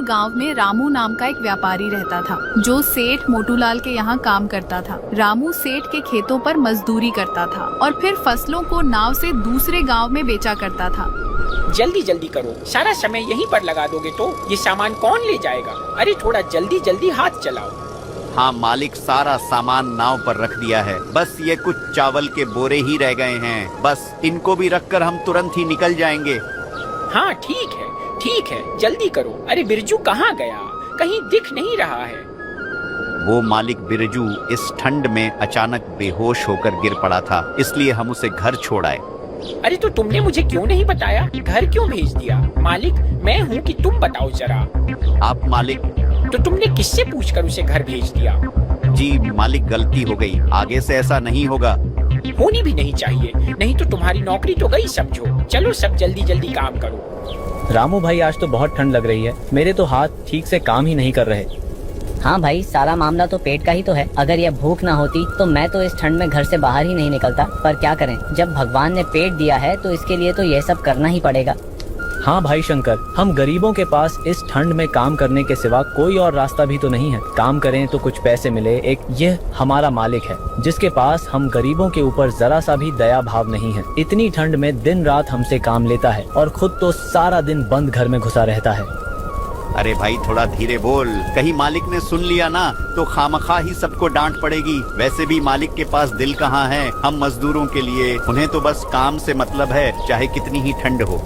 गांव में रामू नाम का एक व्यापारी रहता था जो सेठ मोटूलाल के यहाँ काम करता था। रामू सेठ के खेतों पर मजदूरी करता था और फिर फसलों को नाव से दूसरे गांव में बेचा करता था। जल्दी जल्दी करो, सारा समय यहीं पर लगा दोगे तो ये सामान कौन ले जाएगा? अरे थोड़ा जल्दी जल्दी हाथ चलाओ। हाँ मालिक, सारा सामान नाव पर रख दिया है, बस ये कुछ चावल के बोरे ही रह गए हैं, बस इनको भी रखकर हम तुरंत ही निकल जाएंगे। हाँ ठीक है, जल्दी करो। अरे बिरजू कहाँ गया? कहीं दिख नहीं रहा है। वो मालिक बिरजू इस ठंड में अचानक बेहोश होकर गिर पड़ा था, इसलिए हम उसे घर छोड़ आए। अरे तो तुमने मुझे क्यों नहीं बताया? घर क्यों भेज दिया? मालिक मैं हूँ कि तुम बताओ जरा। आप मालिक? तो तुमने किससे पूछकर उसे घर भेज दिया? जी मालिक, गलती हो गई, आगे से ऐसा नहीं होगा। होनी भी नहीं चाहिए, नहीं तो तुम्हारी नौकरी तो गई समझो। चलो सब जल्दी जल्दी काम करो। रामू भाई, आज तो बहुत ठंड लग रही है, मेरे तो हाथ ठीक से काम ही नहीं कर रहे। हाँ भाई, सारा मामला तो पेट का ही तो है। अगर यह भूख ना होती तो मैं तो इस ठंड में घर से बाहर ही नहीं निकलता, पर क्या करें, जब भगवान ने पेट दिया है तो इसके लिए तो यह सब करना ही पड़ेगा। हाँ भाई शंकर, हम गरीबों के पास इस ठंड में काम करने के सिवा कोई और रास्ता भी तो नहीं है। काम करें तो कुछ पैसे मिले, एक ये हमारा मालिक है जिसके पास हम गरीबों के ऊपर जरा सा भी दया भाव नहीं है। इतनी ठंड में दिन रात हमसे काम लेता है और खुद तो सारा दिन बंद घर में घुसा रहता है। अरे भाई थोड़ा धीरे बोल, कहीं मालिक ने सुन लिया ना तो खामखा ही सबको डांट पड़ेगी। वैसे भी मालिक के पास दिल कहाँ है, हम मजदूरों के लिए, उन्हें तो बस काम से मतलब है, चाहे कितनी ही ठंड हो।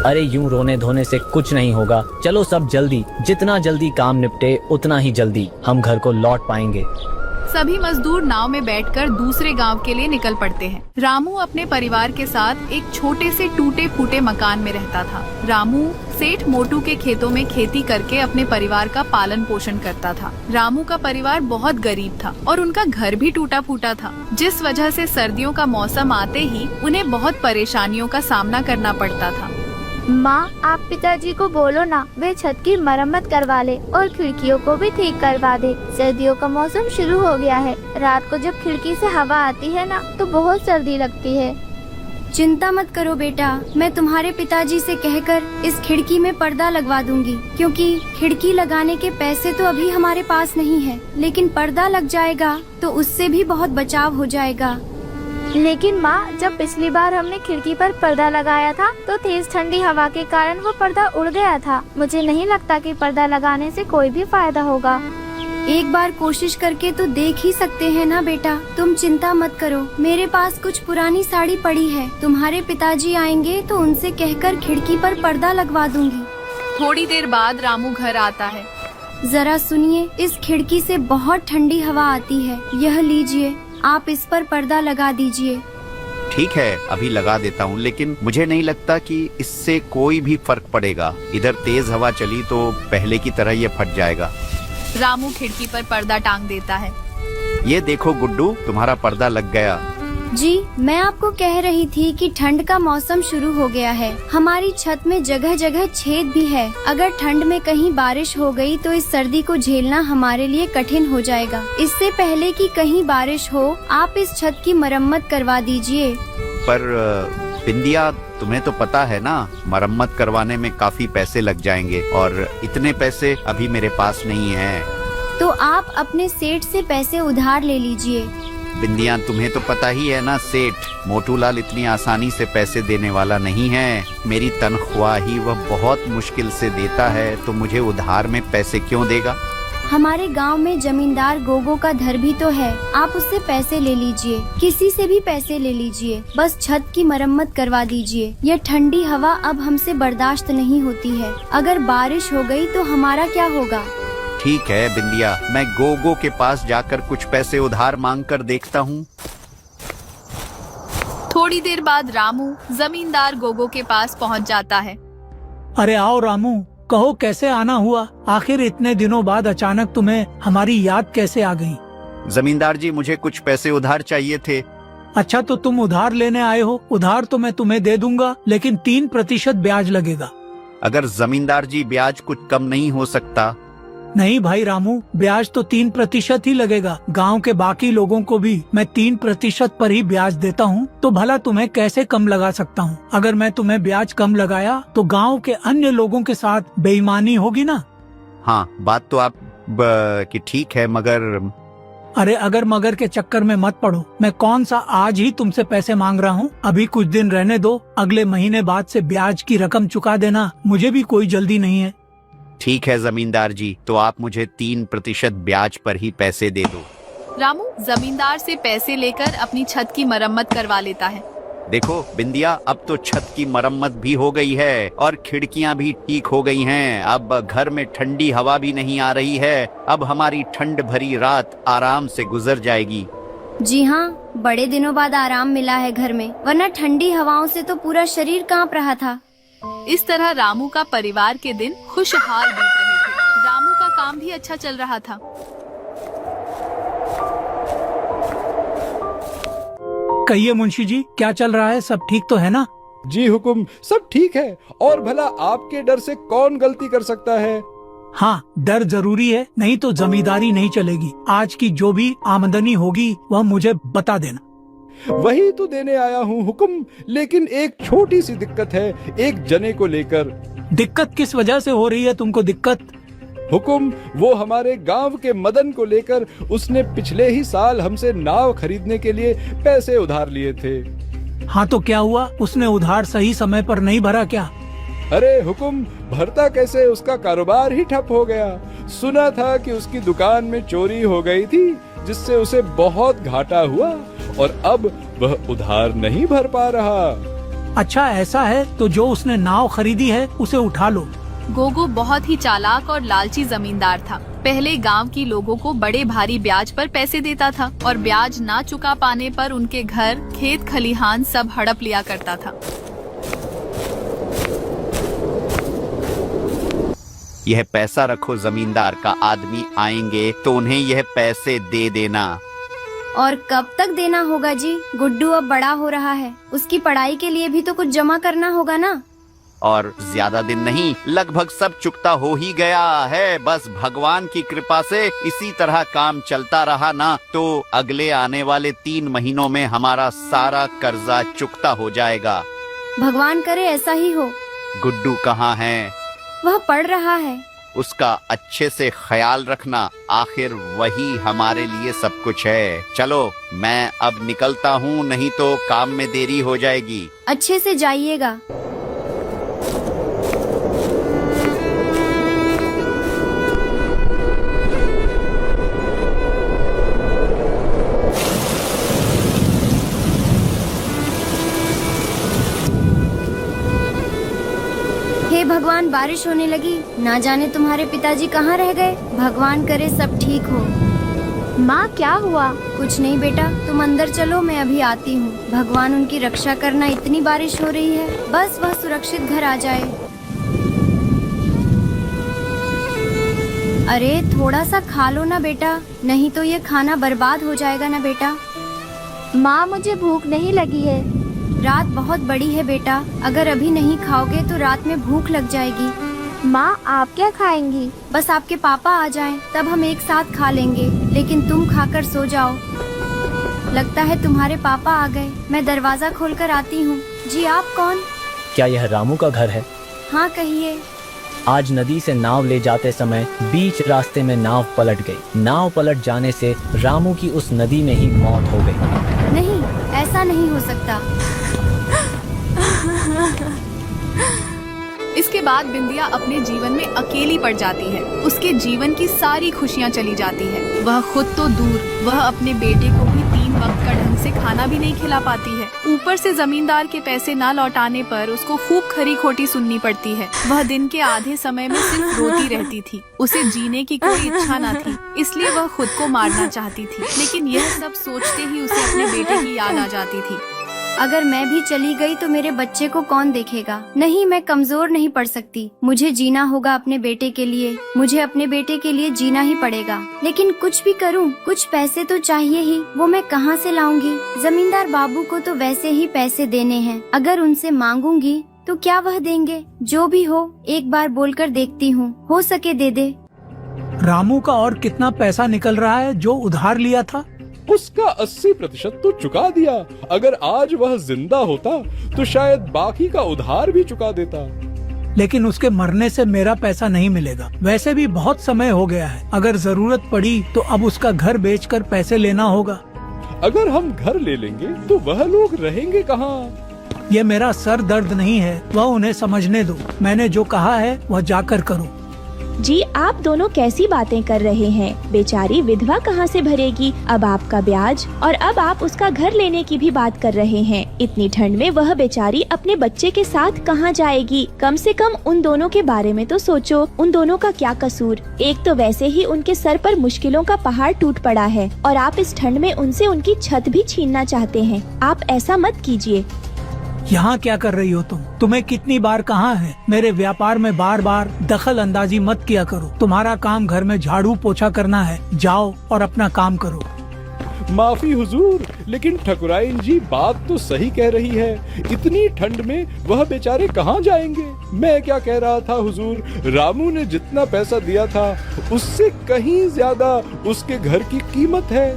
अरे यूं रोने धोने से कुछ नहीं होगा, चलो सब जल्दी, जितना जल्दी काम निपटे उतना ही जल्दी हम घर को लौट पाएंगे। सभी मजदूर नाव में बैठकर दूसरे गांव के लिए निकल पड़ते हैं। रामू अपने परिवार के साथ एक छोटे से टूटे फूटे मकान में रहता था। रामू सेठ मोटू के खेतों में खेती करके अपने परिवार का पालन पोषण करता था। रामू का परिवार बहुत गरीब था और उनका घर भी टूटा फूटा था, जिस वजह से सर्दियों का मौसम आते ही उन्हें बहुत परेशानियों का सामना करना पड़ता था। माँ, आप पिताजी को बोलो ना, वे छत की मरम्मत करवा ले और खिड़कियों को भी ठीक करवा दे। सर्दियों का मौसम शुरू हो गया है, रात को जब खिड़की से हवा आती है ना तो बहुत सर्दी लगती है। चिंता मत करो बेटा, मैं तुम्हारे पिताजी से कहकर इस खिड़की में पर्दा लगवा दूंगी, क्योंकि खिड़की लगाने के पैसे तो अभी हमारे पास नहीं है, लेकिन पर्दा लग जाएगा तो उससे भी बहुत बचाव हो जाएगा। लेकिन माँ, जब पिछली बार हमने खिड़की पर पर्दा लगाया था तो तेज ठंडी हवा के कारण वो पर्दा उड़ गया था। मुझे नहीं लगता कि पर्दा लगाने से कोई भी फायदा होगा। एक बार कोशिश करके तो देख ही सकते हैं ना बेटा, तुम चिंता मत करो, मेरे पास कुछ पुरानी साड़ी पड़ी है, तुम्हारे पिताजी आएंगे तो उनसे कहकर खिड़की पर पर्दा लगवा दूंगी। थोड़ी देर बाद रामू घर आता है। जरा सुनिए, इस खिड़की से बहुत ठंडी हवा आती है, यह लीजिए, आप इस पर पर्दा लगा दीजिए। ठीक है, अभी लगा देता हूँ, लेकिन मुझे नहीं लगता कि इससे कोई भी फर्क पड़ेगा। इधर तेज हवा चली तो पहले की तरह ये फट जाएगा। रामू खिड़की पर पर्दा टांग देता है। ये देखो गुड्डू, तुम्हारा पर्दा लग गया। जी, मैं आपको कह रही थी कि ठंड का मौसम शुरू हो गया है, हमारी छत में जगह जगह छेद भी है। अगर ठंड में कहीं बारिश हो गई तो इस सर्दी को झेलना हमारे लिए कठिन हो जाएगा। इससे पहले कि कहीं बारिश हो, आप इस छत की मरम्मत करवा दीजिए। पर बिंदिया, तुम्हें तो पता है ना, मरम्मत करवाने में काफी पैसे लग जाएंगे और इतने पैसे अभी मेरे पास नहीं है। तो आप अपने सेठ से पैसे उधार ले लीजिए। बिंदिया, तुम्हें तो पता ही है ना, सेठ मोटूलाल इतनी आसानी से पैसे देने वाला नहीं है। मेरी तनख्वाह ही वह बहुत मुश्किल से देता है, तो मुझे उधार में पैसे क्यों देगा? हमारे गांव में जमींदार गोगो का घर भी तो है, आप उससे पैसे ले लीजिए, किसी से भी पैसे ले लीजिए, बस छत की मरम्मत करवा दीजिए। यह ठंडी हवा अब हमसे बर्दाश्त नहीं होती है, अगर बारिश हो गई तो हमारा क्या होगा? ठीक है बिंदिया, मैं गोगो के पास जाकर कुछ पैसे उधार मांग कर देखता हूँ। थोड़ी देर बाद रामू जमींदार गोगो के पास पहुँच जाता है। अरे आओ रामू, कहो कैसे आना हुआ? आखिर इतने दिनों बाद अचानक तुम्हें हमारी याद कैसे आ गई? जमींदार जी, मुझे कुछ पैसे उधार चाहिए थे। अच्छा, तो तुम उधार लेने आए हो? उधार तो मैं तुम्हें दे दूंगा, लेकिन 3% ब्याज लगेगा। अगर जमींदार जी ब्याज कुछ कम नहीं हो सकता? नहीं भाई रामू, ब्याज तो 3% ही लगेगा। गांव के बाकी लोगों को भी मैं 3% पर ही ब्याज देता हूँ, तो भला तुम्हें कैसे कम लगा सकता हूँ? अगर मैं तुम्हें ब्याज कम लगाया तो गांव के अन्य लोगों के साथ बेईमानी होगी ना। हाँ, बात तो आप कि ठीक है, मगर अरे अगर मगर के चक्कर में मत पड़ो। मैं कौन सा आज ही तुमसे पैसे मांग रहा हूँ। अभी कुछ दिन रहने दो, अगले महीने बाद से ब्याज की रकम चुका देना। मुझे भी कोई जल्दी नहीं है। ठीक है जमींदार जी, तो आप मुझे 3% ब्याज पर ही पैसे दे दो। रामू जमींदार से पैसे लेकर अपनी छत की मरम्मत करवा लेता है। देखो बिंदिया, अब तो छत की मरम्मत भी हो गई है और खिड़कियां भी ठीक हो गई हैं। अब घर में ठंडी हवा भी नहीं आ रही है। अब हमारी ठंड भरी रात आराम से गुजर जाएगी। जी हाँ, बड़े दिनों बाद आराम मिला है घर में, वरना ठंडी हवाओं से तो पूरा शरीर कांप रहा था। इस तरह रामू का परिवार के दिन खुशहाल बीत रहे थे। रामू का काम भी अच्छा चल रहा था। कहिए मुंशी जी, क्या चल रहा है? सब ठीक तो है ना? जी हुकुम, सब ठीक है। और भला आपके डर से कौन गलती कर सकता है? हाँ, डर जरूरी है, नहीं तो जमींदारी नहीं चलेगी। आज की जो भी आमदनी होगी वह मुझे बता देना। वही तो देने आया हूँ हुकुम, लेकिन एक छोटी सी दिक्कत है, एक जने को लेकर। दिक्कत किस वजह से हो रही है तुमको दिक्कत? हुकुम, वो हमारे गांव के मदन को लेकर उसने पिछले ही साल हमसे नाव खरीदने के लिए पैसे उधार लिए थे। हाँ तो क्या हुआ? उसने उधार सही समय पर नहीं भरा क्या? अरे हुकुम, भरता कैसे, उसका कारोबार ही ठप हो गया। सुना था कि उसकी दुकान में चोरी हो गई थी, जिससे उसे बहुत घाटा हुआ और अब वह उधार नहीं भर पा रहा। अच्छा ऐसा है तो जो उसने नाव खरीदी है उसे उठा लो। गोगो बहुत ही चालाक और लालची जमींदार था। पहले गांव की लोगों को बड़े भारी ब्याज पर पैसे देता था और ब्याज ना चुका पाने पर उनके घर, खेत खलिहान सब हड़प लिया करता था। यह पैसा रखो, जमींदार का आदमी आएंगे तो उन्हें यह पैसे दे देना। और कब तक देना होगा जी? गुड्डू अब बड़ा हो रहा है, उसकी पढ़ाई के लिए भी तो कुछ जमा करना होगा ना। और ज्यादा दिन नहीं, लगभग सब चुकता हो ही गया है। बस भगवान की कृपा से इसी तरह काम चलता रहा ना तो अगले आने वाले 3 महीनों में हमारा सारा कर्जा चुकता हो जाएगा। भगवान करे ऐसा ही हो। गुड्डू कहाँ है? वह पढ़ रहा है। उसका अच्छे से ख्याल रखना, आखिर वही हमारे लिए सब कुछ है। चलो मैं अब निकलता हूँ, नहीं तो काम में देरी हो जाएगी। अच्छे से जाइएगा। हे भगवान, बारिश होने लगी। ना जाने तुम्हारे पिताजी कहाँ रह गए। भगवान करे सब ठीक हो। माँ क्या हुआ? कुछ नहीं बेटा, तुम अंदर चलो, मैं अभी आती हूँ। भगवान उनकी रक्षा करना, इतनी बारिश हो रही है, बस वह सुरक्षित घर आ जाए। अरे थोड़ा सा खा लो ना बेटा, नहीं तो ये खाना बर्बाद हो जाएगा ना बेटा। माँ मुझे भूख नहीं लगी है। रात बहुत बड़ी है बेटा, अगर अभी नहीं खाओगे तो रात में भूख लग जाएगी। माँ आप क्या खाएंगी? बस आपके पापा आ जाएं, तब हम एक साथ खा लेंगे, लेकिन तुम खाकर सो जाओ। लगता है तुम्हारे पापा आ गए, मैं दरवाजा खोलकर आती हूँ। जी आप कौन? क्या यह रामू का घर है? हाँ कहिए। आज नदी से नाव ले जाते समय बीच रास्ते में नाव पलट गई। नाव पलट जाने से रामू की उस नदी में ही मौत हो गई। नहीं, ऐसा नहीं हो सकता। इसके बाद बिंदिया अपने जीवन में अकेली पड़ जाती है। उसके जीवन की सारी खुशियाँ चली जाती है। वह खुद तो दूर, वह अपने बेटे को भी 3 वक्त का ढंग से खाना भी नहीं खिला पाती है। ऊपर से जमींदार के पैसे ना लौटाने पर उसको खूब खरी खोटी सुननी पड़ती है। वह दिन के आधे समय में सिर्फ रोती रहती थी। उसे जीने की कोई इच्छा न थी, इसलिए वह खुद को मारना चाहती थी। लेकिन यह सब सोचते ही उसे अपने बेटे की याद आ जाती थी। अगर मैं भी चली गई तो मेरे बच्चे को कौन देखेगा? नहीं, मैं कमजोर नहीं पड़ सकती। मुझे जीना होगा अपने बेटे के लिए। मुझे अपने बेटे के लिए जीना ही पड़ेगा। लेकिन कुछ भी करूं, कुछ पैसे तो चाहिए ही। वो मैं कहां से लाऊंगी? जमींदार बाबू को तो वैसे ही पैसे देने हैं। अगर उनसे मांगूंगी तो क्या वह देंगे? जो भी हो, एक बार बोलकर देखती हूँ, हो सके दे दे। रामू का और कितना पैसा निकल रहा है जो उधार लिया था? उसका 80% तो चुका दिया। अगर आज वह जिंदा होता तो शायद बाकी का उधार भी चुका देता। लेकिन उसके मरने से मेरा पैसा नहीं मिलेगा। वैसे भी बहुत समय हो गया है, अगर जरूरत पड़ी तो अब उसका घर बेचकर पैसे लेना होगा। अगर हम घर ले लेंगे तो वह लोग रहेंगे कहाँ? ये मेरा सर दर्द नहीं है, वह उन्हें समझने दो। मैंने जो कहा है वह जाकर करो। जी आप दोनों कैसी बातें कर रहे हैं? बेचारी विधवा कहाँ से भरेगी अब आपका ब्याज, और अब आप उसका घर लेने की भी बात कर रहे हैं। इतनी ठंड में वह बेचारी अपने बच्चे के साथ कहाँ जाएगी? कम से कम उन दोनों के बारे में तो सोचो, उन दोनों का क्या कसूर? एक तो वैसे ही उनके सर पर मुश्किलों का पहाड़ टूट पड़ा है, और आप इस ठंड में उनसे उनकी छत भी छीनना चाहते हैं। आप ऐसा मत कीजिए। यहाँ क्या कर रही हो तुम? तुम्हें कितनी बार कहा है मेरे व्यापार में बार बार दखल अंदाजी मत किया करो। तुम्हारा काम घर में झाड़ू पोछा करना है, जाओ और अपना काम करो। माफी हुजूर, लेकिन ठकुराइन जी बात तो सही कह रही है। इतनी ठंड में वह बेचारे कहाँ जाएंगे? मैं क्या कह रहा था हुजूर, रामू ने जितना पैसा दिया था उससे कहीं ज्यादा उसके घर की कीमत है।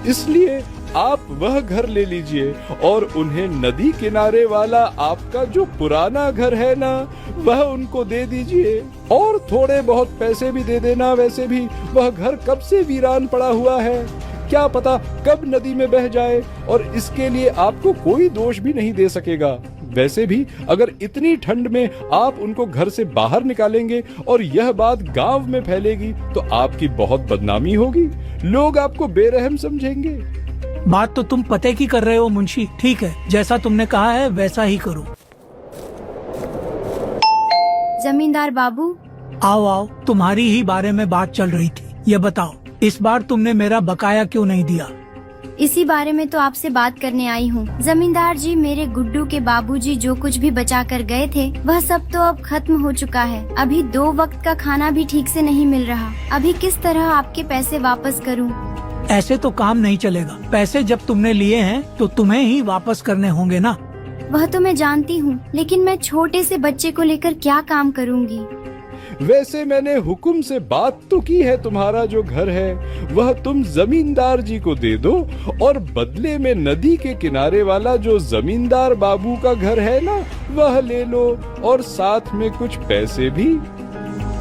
इसलिए आप वह घर ले लीजिए और उन्हें नदी किनारे वाला आपका जो पुराना घर है ना, वह उनको दे दीजिए, और थोड़े बहुत पैसे भी दे देना। वैसे भी वह घर कब से वीरान पड़ा हुआ है, क्या पता कब नदी में बह जाए, और इसके लिए आपको कोई दोष भी नहीं दे सकेगा। वैसे भी अगर इतनी ठंड में आप उनको घर से बाहर निकालेंगे और यह बात गांव में फैलेगी तो आपकी बहुत बदनामी होगी, लोग आपको बेरहम समझेंगे। बात तो तुम पते की कर रहे हो मुंशी। ठीक है, जैसा तुमने कहा है वैसा ही करो। जमींदार बाबू, आओ आओ, तुम्हारी ही बारे में बात चल रही थी। ये बताओ, इस बार तुमने मेरा बकाया क्यों नहीं दिया? इसी बारे में तो आपसे बात करने आई हूँ। जमींदार जी, मेरे गुड्डू के बाबूजी जो कुछ भी बचा कर गए थे वह सब तो अब खत्म हो चुका है। अभी 2 वक्त का खाना भी ठीक से नहीं मिल रहा। अभी किस तरह आपके पैसे वापस करूँ? ऐसे तो काम नहीं चलेगा। पैसे जब तुमने लिए हैं तो तुम्हें ही वापस करने होंगे ना। वह तो मैं जानती हूँ, लेकिन मैं छोटे से बच्चे को लेकर क्या काम करूँगी? वैसे मैंने हुक्म से बात तो की है, तुम्हारा जो घर है वह तुम जमींदार जी को दे दो, और बदले में नदी के किनारे वाला जो जमींदार बाबू का घर है ना, वह ले लो, और साथ में कुछ पैसे भी।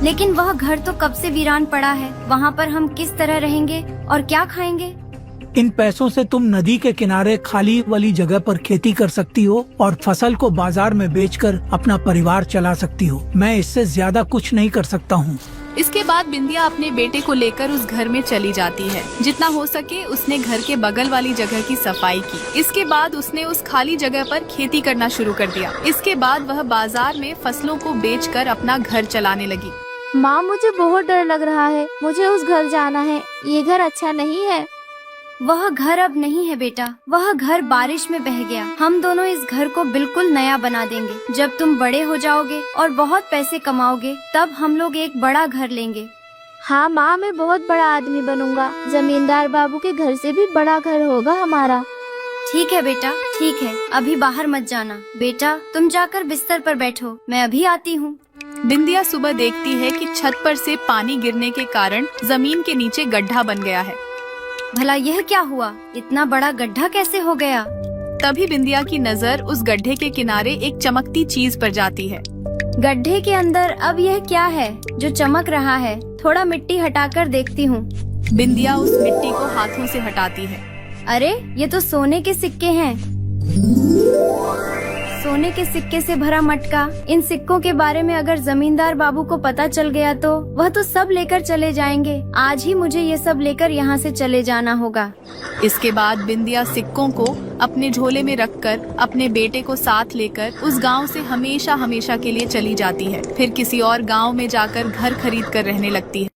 लेकिन वह घर तो कब से वीरान पड़ा है, वहाँ पर हम किस तरह रहेंगे और क्या खाएंगे? इन पैसों से तुम नदी के किनारे खाली वाली जगह पर खेती कर सकती हो और फसल को बाजार में बेचकर अपना परिवार चला सकती हो। मैं इससे ज्यादा कुछ नहीं कर सकता हूँ। इसके बाद बिंदिया अपने बेटे को लेकर उस घर में चली जाती है। जितना हो सके उसने घर के बगल वाली जगह की सफाई की। इसके बाद उसने उस खाली जगह पर खेती करना शुरू कर दिया। इसके बाद वह बाजार में फसलों को बेचकर अपना घर चलाने लगी। माँ, मुझे बहुत डर लग रहा है। मुझे उस घर जाना है। ये घर अच्छा नहीं है। वह घर अब नहीं है बेटा, वह घर बारिश में बह गया। हम दोनों इस घर को बिल्कुल नया बना देंगे। जब तुम बड़े हो जाओगे और बहुत पैसे कमाओगे तब हम लोग एक बड़ा घर लेंगे। हाँ माँ, मैं बहुत बड़ा आदमी बनूंगा। जमींदार बाबू के घर से भी बड़ा घर होगा हमारा। ठीक है बेटा, ठीक है। अभी बाहर मत जाना। बेटा तुम जाकर बिस्तर पर बैठो, मैं अभी आती हूँ। बिंदिया सुबह देखती है कि छत पर से पानी गिरने के कारण जमीन के नीचे गड्ढा बन गया है। भला यह क्या हुआ? इतना बड़ा गड्ढा कैसे हो गया? तभी बिंदिया की नजर उस गड्ढे के किनारे एक चमकती चीज पर जाती है। गड्ढे के अंदर अब यह क्या है जो चमक रहा है? थोड़ा मिट्टी हटाकर देखती हूँ। बिंदिया उस मिट्टी को हाथों से हटाती है। अरे ये तो सोने के सिक्के हैं। सोने के सिक्के से भरा मटका। इन सिक्कों के बारे में अगर जमींदार बाबू को पता चल गया तो वह तो सब लेकर चले जाएंगे। आज ही मुझे ये सब लेकर यहाँ से चले जाना होगा। इसके बाद बिंदिया सिक्कों को अपने झोले में रखकर अपने बेटे को साथ लेकर उस गांव से हमेशा हमेशा के लिए चली जाती है। फिर किसी और गांव में जाकर घर खरीद कर रहने लगती है।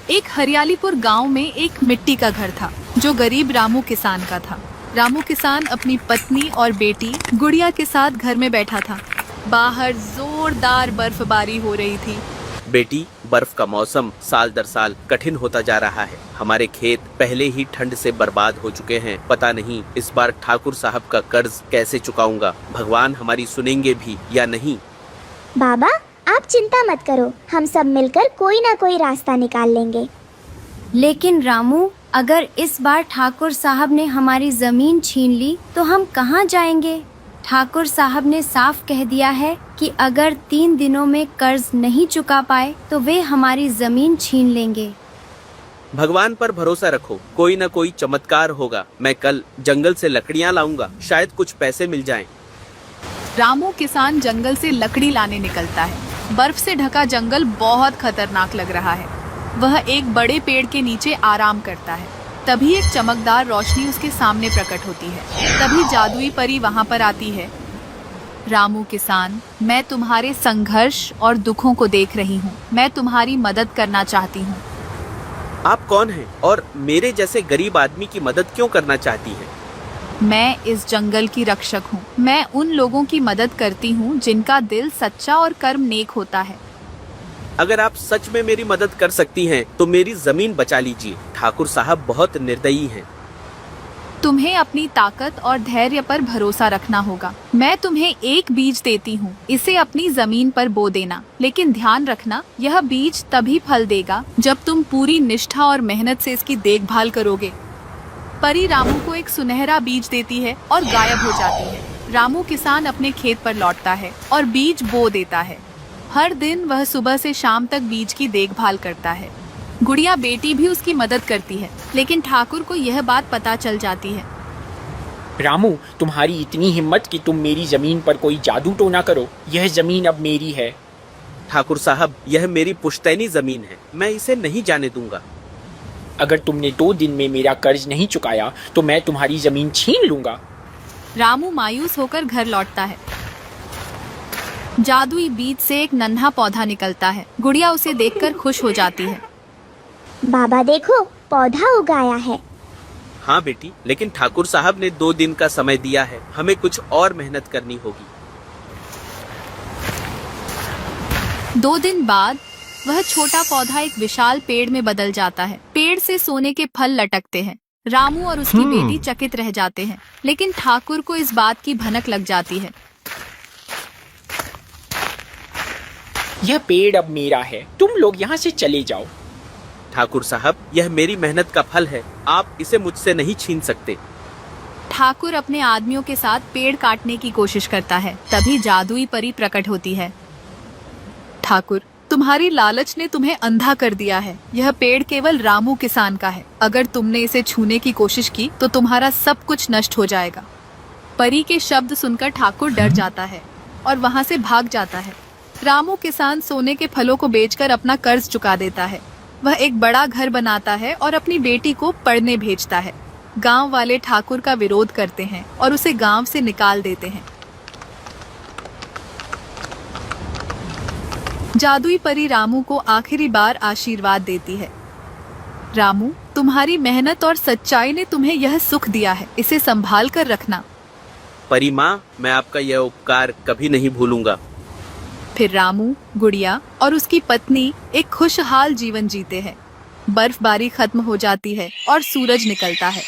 एक हरियालीपुर गांव में एक मिट्टी का घर था जो गरीब रामू किसान का था। रामू किसान अपनी पत्नी और बेटी गुड़िया के साथ घर में बैठा था। बाहर जोरदार बर्फबारी हो रही थी। बेटी, बर्फ का मौसम साल दर साल कठिन होता जा रहा है। हमारे खेत पहले ही ठंड से बर्बाद हो चुके हैं। पता नहीं इस बार ठाकुर साहब का कर्ज कैसे चुकाऊंगा। भगवान हमारी सुनेंगे भी या नहीं। बाबा, आप चिंता मत करो, हम सब मिलकर कोई ना कोई रास्ता निकाल लेंगे। लेकिन रामू, अगर इस बार ठाकुर साहब ने हमारी जमीन छीन ली तो हम कहाँ जाएंगे? ठाकुर साहब ने साफ कह दिया है कि अगर 3 दिनों में कर्ज नहीं चुका पाए तो वे हमारी जमीन छीन लेंगे। भगवान पर भरोसा रखो, कोई न कोई चमत्कार होगा। मैं कल जंगल से लकड़ियाँ लाऊंगा, शायद कुछ पैसे मिल जाएं। रामू किसान जंगल से लकड़ी लाने निकलता है। बर्फ से ढका जंगल बहुत खतरनाक लग रहा है। वह एक बड़े पेड़ के नीचे आराम करता है। तभी एक चमकदार रोशनी उसके सामने प्रकट होती है। तभी जादुई परी वहाँ पर आती है। रामू किसान, मैं तुम्हारे संघर्ष और दुखों को देख रही हूँ। मैं तुम्हारी मदद करना चाहती हूँ। आप कौन हैं और मेरे जैसे गरीब आदमी की मदद क्यों करना चाहती हैं? मैं इस जंगल की रक्षक हूँ। मैं उन लोगों की मदद करती हूँ जिनका दिल सच्चा और कर्म नेक होता है। अगर आप सच में मेरी मदद कर सकती हैं तो मेरी जमीन बचा लीजिए। ठाकुर साहब बहुत निर्दयी हैं। तुम्हें अपनी ताकत और धैर्य पर भरोसा रखना होगा। मैं तुम्हें एक बीज देती हूँ, इसे अपनी जमीन पर बो देना। लेकिन ध्यान रखना, यह बीज तभी फल देगा जब तुम पूरी निष्ठा और मेहनत से इसकी देखभाल करोगे। परी रामू को एक सुनहरा बीज देती है और गायब हो जाती है। रामू किसान अपने खेत पर लौटता है और बीज बो देता है। हर दिन वह सुबह से शाम तक बीज की देखभाल करता है। गुड़िया बेटी भी उसकी मदद करती है, लेकिन ठाकुर को यह बात पता चल जाती है। रामू, तुम्हारी इतनी हिम्मत कि तुम मेरी जमीन पर कोई जादू टोना करो। यह जमीन अब मेरी है। ठाकुर साहब, यह मेरी पुश्तैनी जमीन है, मैं इसे नहीं जाने दूंगा। अगर तुमने 2 दिन में मेरा कर्ज नहीं चुकाया तो मैं तुम्हारी जमीन छीन लूंगा। रामू मायूस होकर घर लौटता है। जादुई बीज से एक नन्हा पौधा निकलता है। गुड़िया उसे देखकर खुश हो जाती है। बाबा देखो, पौधा उगाया है। हाँ बेटी, लेकिन ठाकुर साहब ने 2 दिन का समय दिया है, हमें कुछ और मेहनत करनी होगी। 2 दिन बाद वह छोटा पौधा एक विशाल पेड़ में बदल जाता है। पेड़ से सोने के फल लटकते हैं। रामू और उसकी बेटी चकित रह जाते हैं, लेकिन ठाकुर को इस बात की भनक लग जाती है। यह पेड़ अब मेरा है, तुम लोग यहाँ से चले जाओ। ठाकुर साहब, यह मेरी मेहनत का फल है, आप इसे मुझसे नहीं छीन सकते। ठाकुर अपने आदमियों के साथ पेड़ काटने की कोशिश करता है। तभी जादुई परी प्रकट होती है। ठाकुर, तुम्हारी लालच ने तुम्हें अंधा कर दिया है। यह पेड़ केवल रामू किसान का है। अगर तुमने इसे छूने की कोशिश की तो तुम्हारा सब कुछ नष्ट हो जाएगा। परी के शब्द सुनकर ठाकुर डर जाता है और वहाँ से भाग जाता है। रामू किसान सोने के फलों को बेचकर अपना कर्ज चुका देता है। वह एक बड़ा घर बनाता है और अपनी बेटी को पढ़ने भेजता है। गांव वाले ठाकुर का विरोध करते हैं और उसे गांव से निकाल देते हैं। जादुई परी रामू को आखिरी बार आशीर्वाद देती है। रामू, तुम्हारी मेहनत और सच्चाई ने तुम्हें यह सुख दिया है, इसे संभाल कर रखना। परी माँ, मैं आपका यह उपकार कभी नहीं भूलूंगा। फिर रामू, गुड़िया और उसकी पत्नी एक खुशहाल जीवन जीते हैं। बर्फबारी खत्म हो जाती है और सूरज निकलता है।